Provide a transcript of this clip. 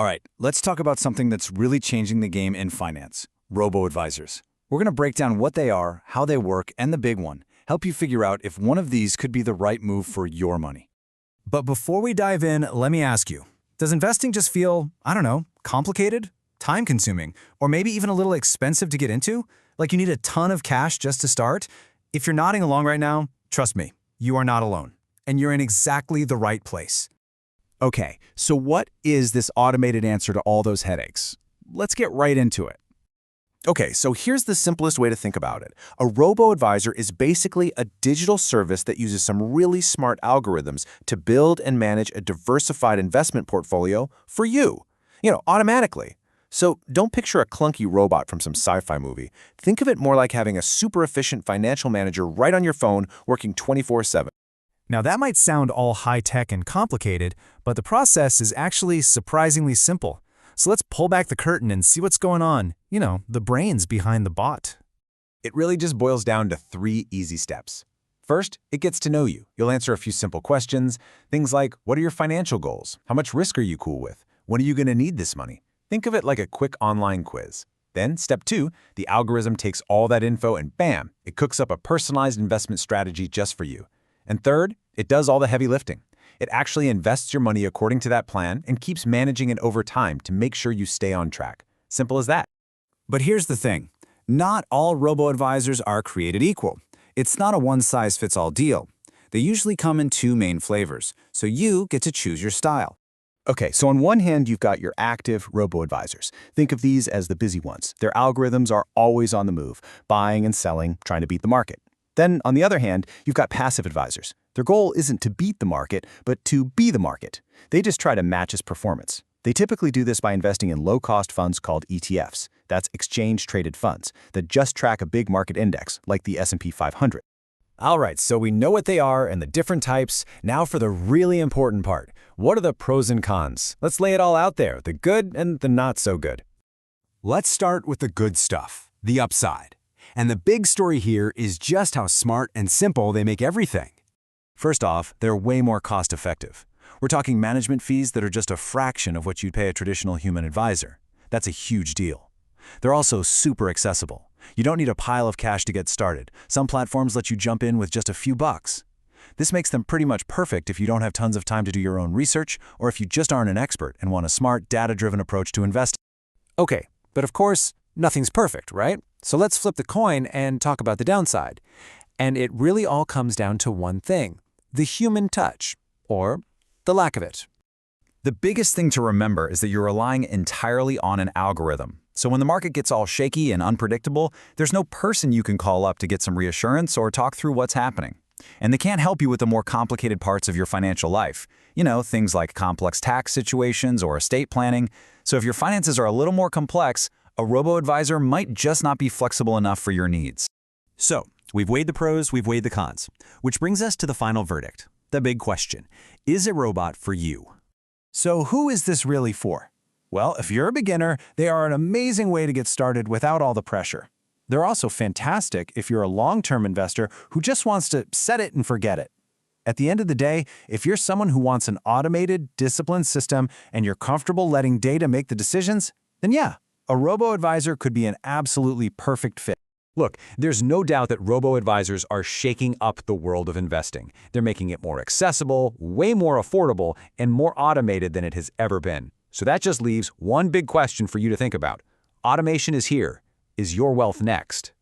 All right, let's talk about something that's really changing the game in finance, robo-advisors. We're going to break down what they are, how they work, and the big one, help you figure out if one of these could be the right move for your money. But before we dive in, let me ask you, does investing just feel, I don't know, complicated, time-consuming, or maybe even a little expensive to get into? Like you need a ton of cash just to start? If you're nodding along right now, trust me, you are not alone, and you're in exactly the right place. Okay, so what is this automated answer to all those headaches? Let's get right into it. Okay, so here's the simplest way to think about it. A robo-advisor is basically a digital service that uses some really smart algorithms to build and manage a diversified investment portfolio for you, automatically. So don't picture a clunky robot from some sci-fi movie. Think of it more like having a super efficient financial manager right on your phone working 24/7. Now that might sound all high-tech and complicated, but the process is actually surprisingly simple. So let's pull back the curtain and see what's going on, the brains behind the bot. It really just boils down to 3 easy steps. First, it gets to know you. You'll answer a few simple questions. Things like, what are your financial goals? How much risk are you cool with? When are you going to need this money? Think of it like a quick online quiz. Then, step 2, the algorithm takes all that info and bam, it cooks up a personalized investment strategy just for you. And third, it does all the heavy lifting. It actually invests your money according to that plan and keeps managing it over time to make sure you stay on track. Simple as that. But here's the thing. Not all robo-advisors are created equal. It's not a one-size-fits-all deal. They usually come in 2 main flavors, so you get to choose your style. Okay, so on one hand, you've got your active robo-advisors. Think of these as the busy ones. Their algorithms are always on the move, buying and selling, trying to beat the market. Then, on the other hand, you've got passive advisors. Their goal isn't to beat the market, but to be the market. They just try to match its performance. They typically do this by investing in low-cost funds called ETFs. That's exchange-traded funds that just track a big market index, like the S&P 500. All right, so we know what they are and the different types. Now for the really important part. What are the pros and cons? Let's lay it all out there, the good and the not so good. Let's start with the good stuff, the upside. And the big story here is just how smart and simple they make everything. First off, they're way more cost-effective. We're talking management fees that are just a fraction of what you'd pay a traditional human advisor. That's a huge deal. They're also super accessible. You don't need a pile of cash to get started. Some platforms let you jump in with just a few bucks. This makes them pretty much perfect if you don't have tons of time to do your own research or if you just aren't an expert and want a smart, data-driven approach to investing. Okay, but of course, nothing's perfect, right? So let's flip the coin and talk about the downside. And it really all comes down to one thing, the human touch, or the lack of it. The biggest thing to remember is that you're relying entirely on an algorithm. So when the market gets all shaky and unpredictable, there's no person you can call up to get some reassurance or talk through what's happening. And they can't help you with the more complicated parts of your financial life. Things like complex tax situations or estate planning. So if your finances are a little more complex, a robo-advisor might just not be flexible enough for your needs. So, we've weighed the pros, we've weighed the cons, which brings us to the final verdict, the big question. Is a robot for you? So who is this really for? Well, if you're a beginner, they are an amazing way to get started without all the pressure. They're also fantastic if you're a long-term investor who just wants to set it and forget it. At the end of the day, if you're someone who wants an automated, disciplined system and you're comfortable letting data make the decisions, then yeah, a robo-advisor could be an absolutely perfect fit. Look, there's no doubt that robo-advisors are shaking up the world of investing. They're making it more accessible, way more affordable, and more automated than it has ever been. So that just leaves one big question for you to think about. Automation is here. Is your wealth next?